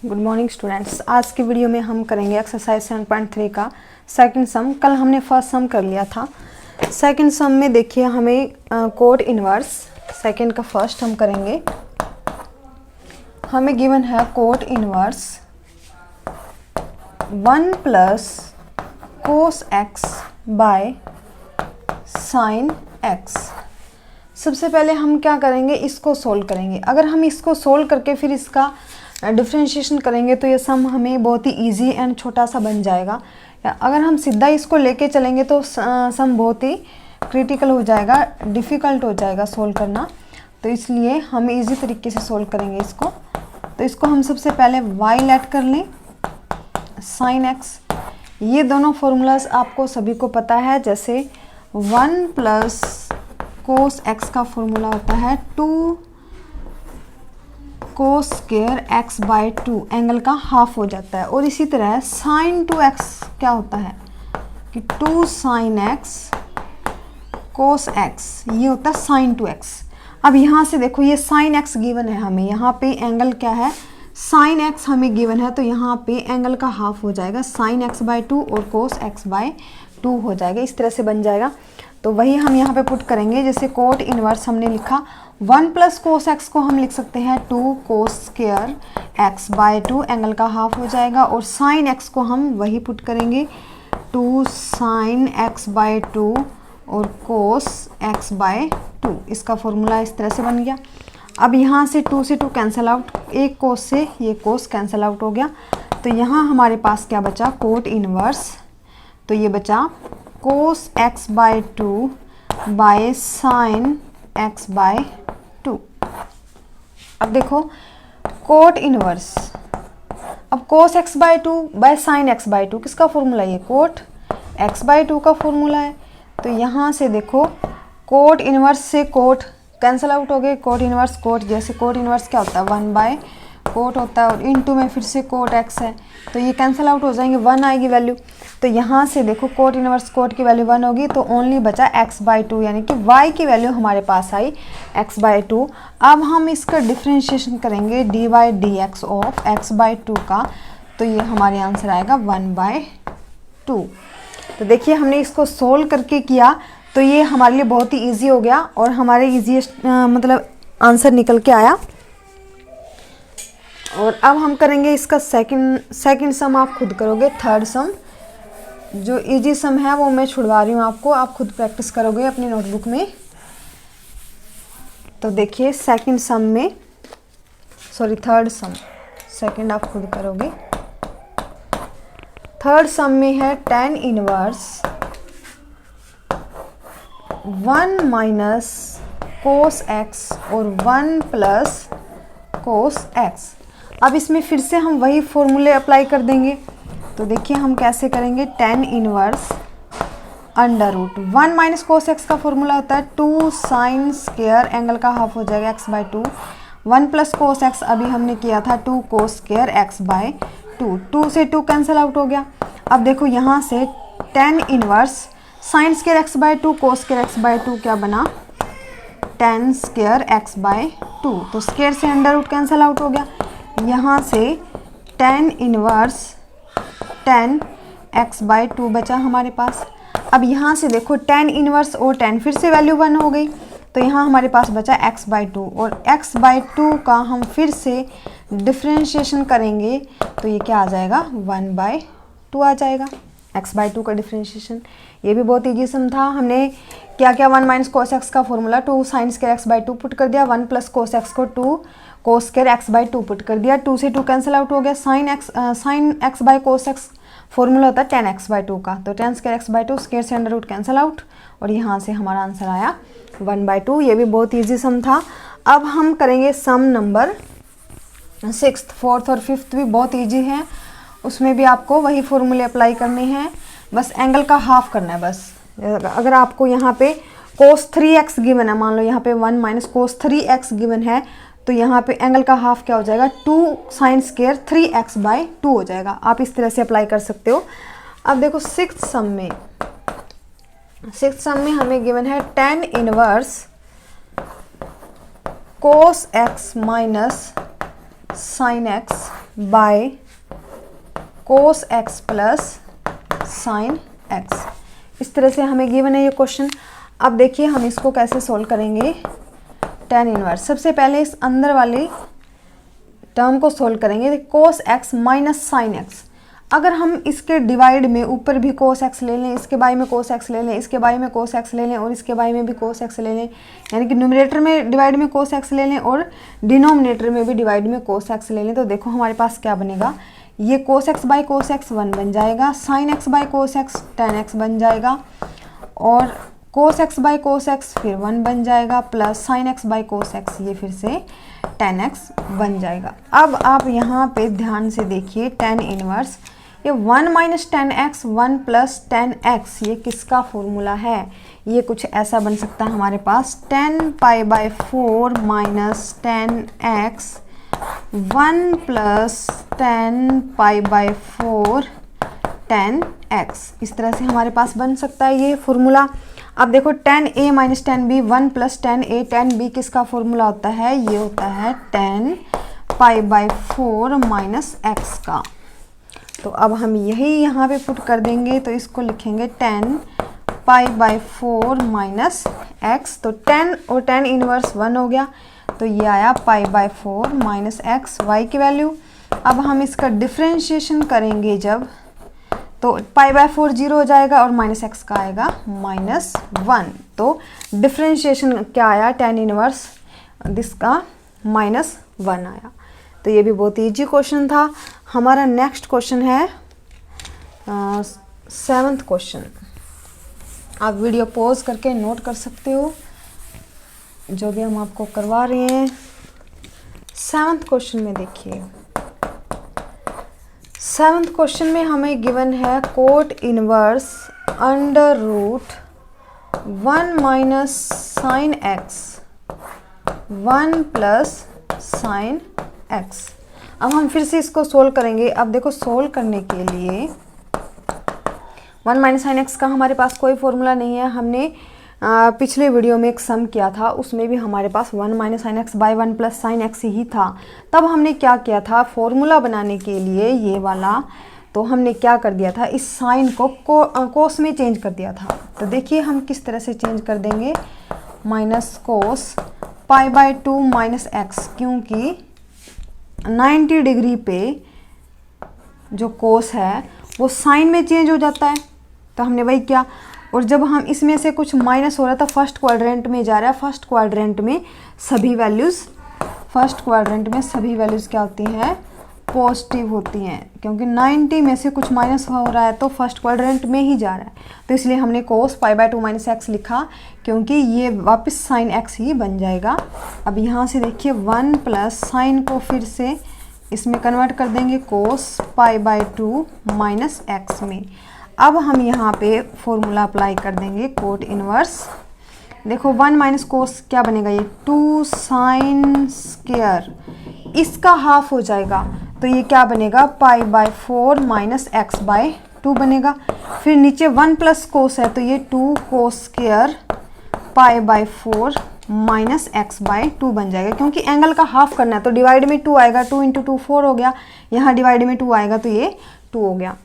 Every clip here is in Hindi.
Good morning students. आज की वीडियो में हम करेंगे एक्सरसाइज 7.3 का सेकंड सम। कल हमने फर्स्ट सम कर लिया था। सेकंड सम में देखिए हमें कोड इनवर्स सेकंड का फर्स्ट हम करेंगे। हमें गिवन है code inverse 1 plus cos x bye sine x. सबसे पहले हम क्या करेंगे, इसको सोल्व करेंगे। अगर हम इसको सोल्व करके फिर इसका डिफ्रेंशिएशन करेंगे तो ये सम हमें बहुत ही इजी एंड छोटा सा बन जाएगा। अगर हम सीधा इसको लेके चलेंगे तो सम बहुत ही क्रिटिकल हो जाएगा, डिफ़िकल्ट हो जाएगा सोल्व करना। तो इसलिए हम इजी तरीके से सोल्व करेंगे इसको। तो इसको हम सबसे पहले y लेट कर लें, साइन एक्स। ये दोनों फॉर्मूलाज आपको सभी को पता है। जैसे 1 प्लस कोस एक्स का फॉर्मूला होता है 2 cos square x by 2, angle का हाफ हो जाता है। और इसी तरह साइन 2x क्या होता है कि 2 साइन एक्स कोस एक्स, ये होता है साइन 2x। अब यहाँ से देखो ये साइन x गिवन है हमें, यहाँ पे एंगल क्या है साइन x हमें गिवन है, तो यहाँ पे एंगल का हाफ हो जाएगा साइन x बाय 2 और कोस x बाय 2 हो जाएगा। इस तरह से बन जाएगा। तो वही हम यहाँ पे पुट करेंगे। जैसे कोट इनवर्स हमने लिखा 1 प्लस कोस एक्स को हम लिख सकते हैं 2 cos square x by 2, angle का हाफ हो जाएगा। और साइन एक्स को हम वही पुट करेंगे 2 साइन एक्स बाय 2 और कोस एक्स बाय 2। इसका फॉर्मूला इस तरह से बन गया। अब यहाँ से 2 से 2 कैंसिल आउट, एक कोस से ये कोस कैंसिल आउट हो गया। तो यहाँ हमारे पास क्या बचा, कोट इनवर्स। तो ये बचा cos x by 2 by sine x by 2। अब देखो कोट इनवर्स, अब cos x by 2 by sine x by 2 किसका फॉर्मूला है, ये कोट एक्स बाय 2 का फॉर्मूला है। तो यहाँ से देखो कोट इनवर्स से कोट कैंसिल आउट हो गए, कोट इनवर्स कोट। जैसे कोट इनवर्स क्या होता है 1 बाय कोट होता है और इनटू में फिर से कोट एक्स है, तो ये कैंसिल आउट हो जाएंगे, 1 आएगी वैल्यू। तो यहाँ से देखो कोट इनवर्स कोट की वैल्यू 1 होगी, तो ओनली बचा x बाय 2, यानी कि y की वैल्यू हमारे पास आई x बाय 2। अब हम इसका डिफ्रेंशिएशन करेंगे dy dx of x by 2 का, तो ये हमारे आंसर आएगा 1 बाय 2। तो देखिए हमने इसको सोल्व करके किया तो ये हमारे लिए बहुत ही ईजी हो गया और हमारे ईजीएस्ट मतलब आंसर निकल के आया। और अब हम करेंगे इसका सेकंड सम। आप खुद करोगे थर्ड सम। जो इजी सम है वो मैं छुड़वा रही हूँ आपको, आप खुद प्रैक्टिस करोगे अपनी नोटबुक में। तो देखिए सेकंड सम में, सॉरी थर्ड सम, सेकंड आप खुद करोगे। थर्ड सम में है tan inverse 1 minus cos x और 1 प्लस कोस एक्स। अब इसमें फिर से हम वही फॉर्मूले अप्लाई कर देंगे। तो देखिए हम कैसे करेंगे, tan inverse under root 1 minus cos x का फॉर्मूला होता है 2 साइन स्क्वायर, एंगल का हाफ हो जाएगा x by 2, 1 plus cos x अभी हमने किया था 2 कोस स्क्वायर एक्स बाय 2, 2 से 2 कैंसिल आउट हो गया। अब देखो यहाँ से tan inverse sine square x by 2 cos square x by 2 क्या बना, tan स्क्वायर एक्स बाय 2। तो स्क्वायर से अंडर रूट कैंसिल आउट हो गया। यहाँ से tan inverse tan x by 2 बचा हमारे पास। अब यहाँ से देखो tan इनवर्स और tan फिर से वैल्यू 1 हो गई, तो यहाँ हमारे पास बचा x बाय 2 और x बाय 2 का हम फिर से डिफ्रेंशिएशन करेंगे तो ये क्या आ जाएगा 1 बाय 2 आ जाएगा, x बाय 2 का डिफ्रेंशिएशन। ये भी बहुत ईजी सम था। हमने क्या क्या 1 माइनस कोस एक्स का formula 2 sine square x by 2 put कर दिया, 1 प्लस कोस एक्स को 2 cos square x by 2 put कर दिया, 2 से 2 कैंसिल आउट हो गया। Sine x by cos x formula होता है tan एक्स बाय 2 का, तो tan square x by 2 square से अंडर रूट कैंसिल आउट और यहाँ से हमारा आंसर आया 1 बाय 2। ये भी बहुत ईजी सम था। अब हम करेंगे सम नंबर 6। फोर्थ और फिफ्थ भी बहुत ईजी है, उसमें भी आपको वही फॉर्मूले अप्लाई करने हैं, बस एंगल का हाफ करना है बस। अगर आपको यहाँ पे कोस 3x गिवन है, मान लो यहाँ पे 1 माइनस कोस 3x गिवन है, तो यहाँ पे एंगल का हाफ क्या हो जाएगा 2 साइन स्क्वायर 3x बाय 2 हो जाएगा। आप इस तरह से अप्लाई कर सकते हो। अब देखो सिक्स्थ सम में हमें गिवन है tan inverse cos x minus sine x by cos x plus sine x. इस तरह से हमें गिवन है ये क्वेश्चन। अब देखिए हम इसको कैसे सोल्व करेंगे। tan इनवर्स, सबसे पहले इस अंदर वाले टर्म को सोल्व करेंगे। Cos x minus sine x, अगर हम इसके डिवाइड में ऊपर भी कोस एक्स ले लें, इसके बाई में कोस एक्स ले लें, इसके बाई में कोस एक्स ले लें और इसके बाई में भी कोस एक्स ले लें, यानी कि न्यूमरेटर में डिवाइड में कोस एक्स ले लें और डिनोमिनेटर में भी डिवाइड में कोस एक्स ले लें, तो देखो हमारे पास क्या बनेगा। ये cos x by cos x 1 बन जाएगा, sign X by cos x tan x बन जाएगा और cos x by cos x फिर 1 बन जाएगा plus sine X by cos x ये फिर से tan एक्स बन जाएगा। अब आप यहाँ पे ध्यान से देखिए tan इनवर्स, ये 1 minus tan x 1 plus tan x, ये किसका फॉर्मूला है। ये कुछ ऐसा बन सकता है हमारे पास tan pi by 4 minus tan x 1 plus tan pi by 4 tan x. इस तरह से हमारे पास बन सकता है ये फॉर्मूला। अब देखो tan a minus tan b 1 plus tan a tan b किसका फॉर्मूला होता है, ये होता है tan pi by 4 minus x का। तो अब हम यही यहाँ पे पुट कर देंगे, तो इसको लिखेंगे tan pi by 4 minus x. तो tan और tan इनवर्स 1 हो गया, तो ये आया pi by 4 minus x y की वैल्यू। अब हम इसका डिफ्रेंशिएशन करेंगे जब, तो पाई बाई 4 0 हो जाएगा और माइनस एक्स का आएगा -1। तो डिफ्रेंशिएशन क्या आया, tan इनवर्स जिसका -1 आया। तो ये भी बहुत ईजी क्वेश्चन था। हमारा नेक्स्ट क्वेश्चन है 7th क्वेश्चन। आप वीडियो पॉज करके नोट कर सकते हो जो भी हम आपको करवा रहे हैं। 7th क्वेश्चन में देखिए, 7th क्वेश्चन में हमें गिवन है cot inverse under root 1 minus sine x 1 plus sine x. अब हम फिर से इसको सोल्व करेंगे। अब देखो सोल्व करने के लिए 1 माइनस साइन एक्स का हमारे पास कोई फॉर्मूला नहीं है। हमने पिछले वीडियो में एक सम किया था, उसमें भी हमारे पास 1 minus sine X by 1 plus sine X ही था। तब हमने क्या किया था, फॉर्मूला बनाने के लिए ये वाला, तो हमने क्या कर दिया था, इस साइन को कोस में चेंज कर दिया था। तो देखिए हम किस तरह से चेंज कर देंगे, minus cos pi by 2 minus x, क्योंकि 90 डिग्री पे जो कोस है वो साइन में चेंज हो जाता है, तो हमने वही किया। और जब हम इसमें से कुछ माइनस हो रहा था, फर्स्ट क्वाड्रेंट में जा रहा है, फर्स्ट क्वाड्रेंट में सभी वैल्यूज़ क्या होती हैं, पॉजिटिव होती हैं, क्योंकि 90 में से कुछ माइनस हो रहा है तो फर्स्ट क्वाड्रेंट में ही जा रहा है। तो इसलिए हमने कोस पाई बाई 2 माइनस एक्स लिखा, क्योंकि ये वापस साइन एक्स ही बन जाएगा। अब यहाँ से देखिए 1 प्लस साइन को फिर से इसमें कन्वर्ट कर देंगे कोस पाई बाई 2 माइनस एक्स में। अब हम यहाँ पे फॉर्मूला अप्लाई कर देंगे कोट इनवर्स। देखो 1 माइनस कोस क्या बनेगा, ये 2 साइन स्क्वायर, इसका हाफ हो जाएगा, तो ये क्या बनेगा, pi by 4 minus x by 2 बनेगा। फिर नीचे 1 प्लस कोस है, तो ये 2 cos square pi by 4 minus x by 2 बन जाएगा, क्योंकि एंगल का हाफ करना है तो डिवाइड में 2 आएगा, 2 इंटू 2 4 हो गया, यहाँ डिवाइड में 2 आएगा तो ये 2 हो गया।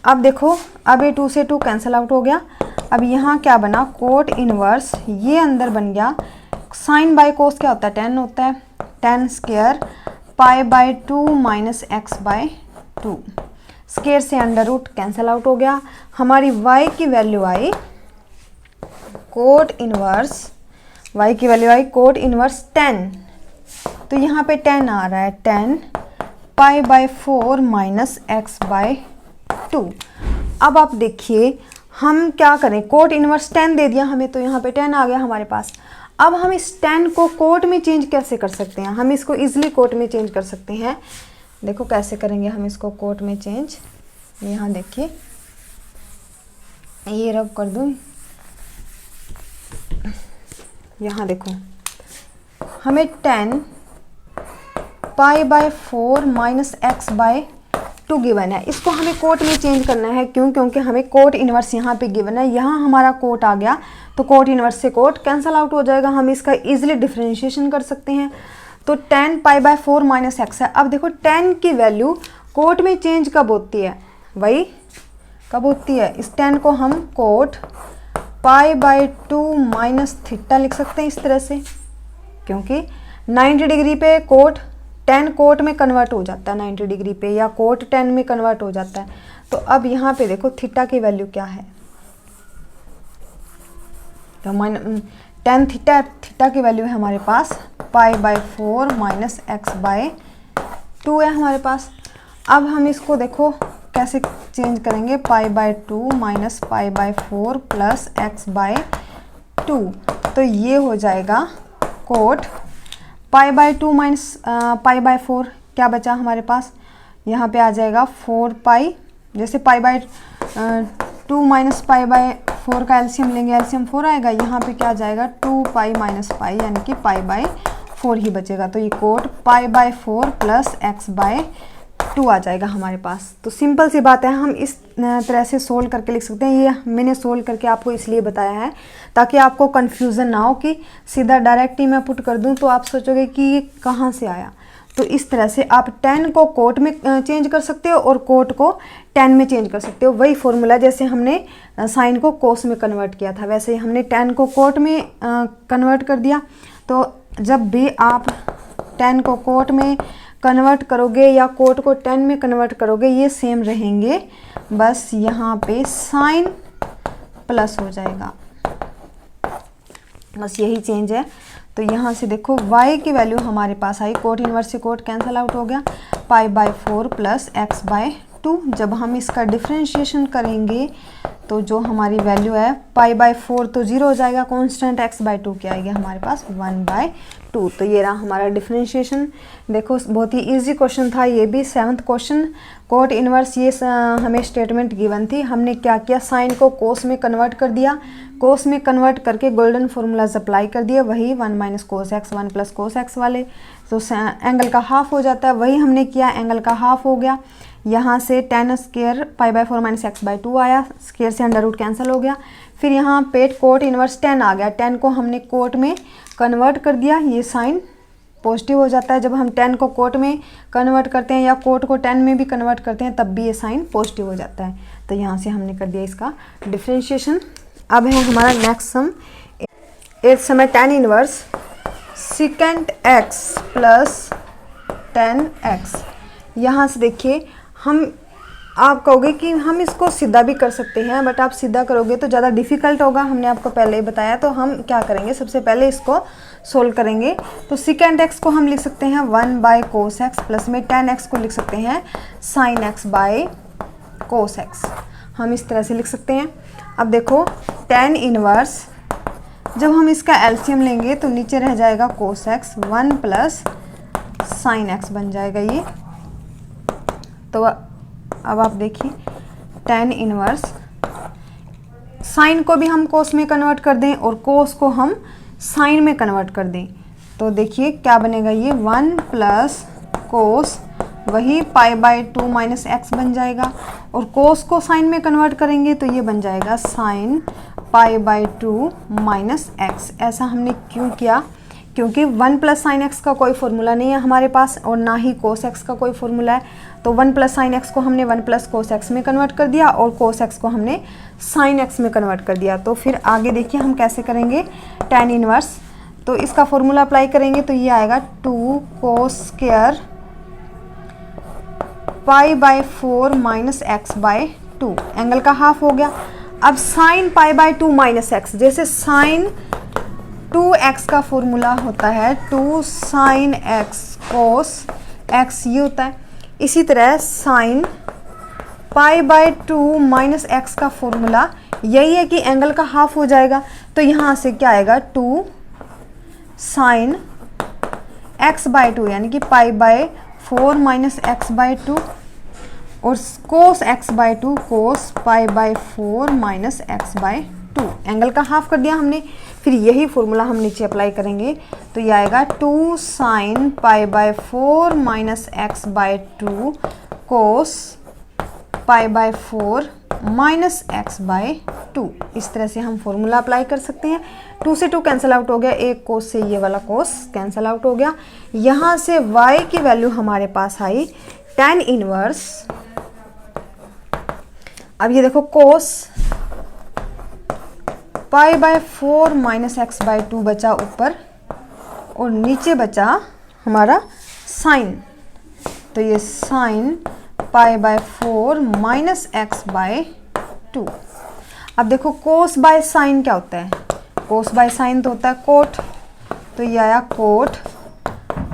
अब देखो, अब ये 2 से 2 कैंसिल आउट हो गया। अब यहाँ क्या बना, कोट इनवर्स, ये अंदर बन गया, साइन बाई कोस क्या होता है, tan होता है, tan square pi by 2 minus x by 2, square से अंडर रूट कैंसिल आउट हो गया। हमारी y की वैल्यू आई कोट इनवर्स, y की वैल्यू आई कोट इनवर्स 10, तो यहाँ पे 10 आ रहा है, 10 pi by 4 minus x by 2। अब आप देखिए हम क्या करें, कोट इनवर्स 10 दे दिया हमें, तो यहाँ पे 10 आ गया हमारे पास। अब हम इस 10 को कोट में चेंज कैसे कर सकते हैं, हम इसको इजीली कोट में चेंज कर सकते हैं। देखो कैसे करेंगे हम इसको कोट में चेंज, यहाँ देखिए ये रब कर दूँ, यहाँ देखो हमें 10 pi by 4 minus x by 2 given है, इसको हमें कोट में चेंज करना है। क्यों, क्योंकि हमें कोट इनवर्स यहाँ पे गिवन है, यहाँ हमारा कोट आ गया, तो कोट इनवर्स से कोट कैंसिल आउट हो जाएगा, हम इसका इजीली डिफरेंशिएशन कर सकते हैं। तो tan pi by 4 minus x है। अब देखो tan की वैल्यू कोट में चेंज कब होती है, वही कब होती है, इस tan को हम coat pi by 2 minus theta लिख सकते हैं इस तरह से, क्योंकि 90 डिग्री पे कोट tan कोट में कन्वर्ट हो जाता है 90 डिग्री पे, या कोट tan में कन्वर्ट हो जाता है। तो अब यहाँ पे देखो थीटा की वैल्यू क्या है, तो tan थीटा की वैल्यू है हमारे पास pi by 4 minus x by 2 है हमारे पास। अब हम इसको देखो कैसे चेंज करेंगे, pi by 2 minus pi by 4 plus x by 2, तो ये हो जाएगा cot pi by 2 minus pi by 4, क्या बचा हमारे पास, यहाँ पे आ जाएगा 4 पाई, जैसे पाई बाय 2 माइनस पाई बाय 4 का एलसीएम लेंगे, एलसीएम 4 आएगा, यहाँ पे क्या आ जाएगा 2 पाई माइनस पाई, यानी कि पाई बाय 4 ही बचेगा। तो ये cot pi by 4 plus x by 2 आ जाएगा हमारे पास। तो सिंपल सी बात है, हम इस तरह से सोल्व करके लिख सकते हैं। ये मैंने सोल्व करके आपको इसलिए बताया है ताकि आपको कन्फ्यूज़न ना हो कि सीधा डायरेक्ट ही मैं पुट कर दूं तो आप सोचोगे कि ये कहाँ से आया। तो इस तरह से आप tan को कोट में चेंज कर सकते हो और कोट को tan में चेंज कर सकते हो। वही फॉर्मूला जैसे हमने साइन को कोस में कन्वर्ट किया था, वैसे ही हमने tan को कोट में कन्वर्ट कर दिया। तो जब भी आप tan को कोट में कन्वर्ट करोगे या कोट को tan में कन्वर्ट करोगे, ये सेम रहेंगे, बस यहाँ पे साइन प्लस हो जाएगा, बस यही चेंज है। तो यहाँ से देखो y की वैल्यू हमारे पास आई, कोट इनवर्स से कोट कैंसिल आउट हो गया, pi by 4 plus x by 2। जब हम इसका डिफ्रेंशिएशन करेंगे तो जो हमारी वैल्यू है पाई बाय 4 तो 0 हो जाएगा, कांस्टेंट एक्स बाय 2 क्या आएगी हमारे पास 1 बाय 2। तो ये रहा हमारा डिफ्रेंशिएशन। देखो बहुत ही इजी क्वेश्चन था ये भी, 7th क्वेश्चन कोट इनवर्स, ये हमें स्टेटमेंट गिवन थी, हमने क्या किया साइन को कोस में कन्वर्ट कर दिया, कोस में कन्वर्ट करके गोल्डन फॉर्मूलाज अप्लाई कर दिए, वही 1 minus cos x 1 plus cos x वाले, तो एंगल का हाफ हो जाता है, वही हमने किया, एंगल का हाफ हो गया। यहाँ से tan square pi by 4 minus x by 2 आया, स्क्वायर से अंडर रूट कैंसिल हो गया। फिर यहाँ पे कोट इनवर्स tan आ गया, tan को हमने कोट में कन्वर्ट कर दिया, ये साइन पॉजिटिव हो जाता है। जब हम tan को कोट में कन्वर्ट करते हैं या कोट को tan में भी कन्वर्ट करते हैं तब भी ये साइन पॉजिटिव हो जाता है। तो यहाँ से हमने कर दिया इसका डिफ्रेंशिएशन। अब है हमारा नेक्स्ट सम, 8th सम है tan inverse second x plus tan x। यहाँ से देखिए हम, आप कहोगे कि हम इसको सीधा भी कर सकते हैं, बट आप सीधा करोगे तो ज़्यादा डिफ़िकल्ट होगा, हमने आपको पहले ही बताया। तो हम क्या करेंगे, सबसे पहले इसको सोल्व करेंगे। तो सेकेंड एक्स को हम लिख सकते हैं 1 बाय कोस एक्स, प्लस में tan x को लिख सकते हैं sign x by cos x, हम इस तरह से लिख सकते हैं। अब देखो tan इनवर्स, जब हम इसका एलसीएम लेंगे तो नीचे रह जाएगा cos x 1 plus sine x बन जाएगा ये। तो अब आप देखिए tan इनवर्स, साइन को भी हम कोस में कन्वर्ट कर दें और कोस को हम साइन में कन्वर्ट कर दें, तो देखिए क्या बनेगा, ये 1 प्लस कोस, वही पाई बाय 2 माइनस एक्स बन जाएगा, और कोस को साइन में कन्वर्ट करेंगे तो ये बन जाएगा sign pi by 2 minus x. ऐसा हमने क्यों किया, क्योंकि 1 प्लस साइन एक्स का कोई फॉर्मूला नहीं है हमारे पास और ना ही कोस एक्स का कोई फॉर्मूला है। तो 1 प्लस साइन एक्स को हमने 1 प्लस कोस एक्स में कन्वर्ट कर दिया और कोस एक्स को हमने साइन एक्स में कन्वर्ट कर दिया। तो फिर आगे देखिए हम कैसे करेंगे tan इनवर्स। तो इसका फॉर्मूला अप्लाई करेंगे तो ये आएगा 2 cos square pi by 4 minus x by 2, angle का हाफ हो गया। अब sine pi by 2 minus x, जैसे साइन 2x का फॉर्मूला होता है 2 साइन एक्स कोस एक्स, ये होता है। इसी तरह sign pi by 2 minus x का फॉर्मूला यही है कि एंगल का हाफ हो जाएगा। तो यहाँ से क्या आएगा 2 साइन एक्स बाय 2, यानी कि pi by 4 minus x by 2, और cos x by 2 cos pi by 4 minus x by 2, angle का हाफ कर दिया हमने। फिर यही फॉर्मूला हम नीचे अप्लाई करेंगे तो ये आएगा 2 sine pi by 4 minus x by 2 cos pi by 4 minus x by 2। इस तरह से हम फॉर्मूला अप्लाई कर सकते हैं। 2 से 2 कैंसिल आउट हो गया, एक कोस से ये वाला कोस कैंसिल आउट हो गया। यहाँ से y की वैल्यू हमारे पास आई tan इनवर्स, अब ये देखो कोस π/4 माइनस x/2 बचा ऊपर और नीचे बचा हमारा साइन, तो ये साइन π/4 माइनस x/2। अब देखो कोस बाय साइन क्या होता है, कोस बाय साइन तो होता है कोट, तो ये आया कोट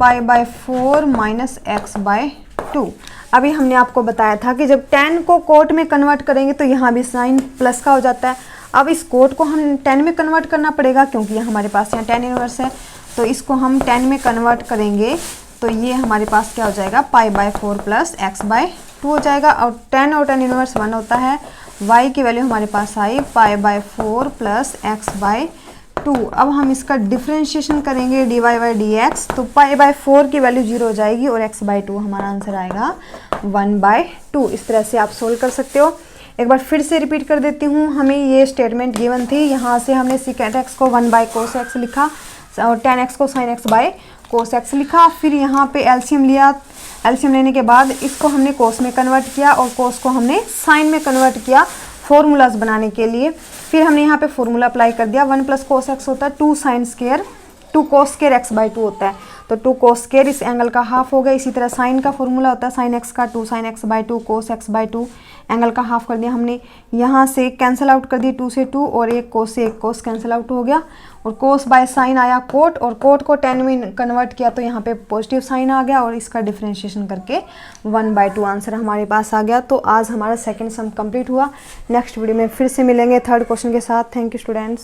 π/4 माइनस x/2। अभी हमने आपको बताया था कि जब tan को कोट में कन्वर्ट करेंगे तो यहाँ भी साइन प्लस का हो जाता है। अब इस कोट को हम tan में कन्वर्ट करना पड़ेगा क्योंकि यहाँ हमारे पास यहाँ tan इनवर्स है, तो इसको हम tan में कन्वर्ट करेंगे तो ये हमारे पास क्या हो जाएगा π/4 प्लस x/2 हो जाएगा। और tan इनवर्स 1 होता है, y की वैल्यू हमारे पास आई π/4 प्लस x/2। अब हम इसका डिफ्रेंशिएशन करेंगे dy/dx, तो π/4 की वैल्यू 0 हो जाएगी और x/2 हमारा आंसर आएगा 1/2। इस तरह से आप सोल्व कर सकते हो। एक बार फिर से रिपीट कर देती हूँ, हमें ये स्टेटमेंट गिवन थी, यहाँ से हमने secant x को 1/cos x लिखा और tan x को sin x/cos x लिखा। फिर यहाँ पे एलसीएम लिया, एलसीएम लेने के बाद इसको हमने कोस में कन्वर्ट किया और कोस को हमने साइन में कन्वर्ट किया फॉर्मूलाज बनाने के लिए। फिर हमने यहाँ पे फॉर्मूला अप्लाई कर दिया, 1 + cos x होता है 2 sin square 2 cos square x/2 होता है, तो 2 cos स्क्वायर इस एंगल का हाफ हो गया। इसी तरह साइन का फॉर्मूला होता है sin x का 2 sin x/2 cos x/2 angle का हाफ कर दिया हमने। यहाँ से कैंसिल आउट कर दिए 2 से 2 और एक कोस से एक कोस कैंसिल आउट हो गया और कोस बाय साइन आया कोट और कोट को tan में कन्वर्ट किया तो यहाँ पे पॉजिटिव साइन आ गया और इसका डिफरेंशिएशन करके 1/2 आंसर हमारे पास आ गया। तो आज हमारा सेकंड सम कंप्लीट हुआ। नेक्स्ट वीडियो में फिर से मिलेंगे थर्ड क्वेश्चन के साथ। Thank you students.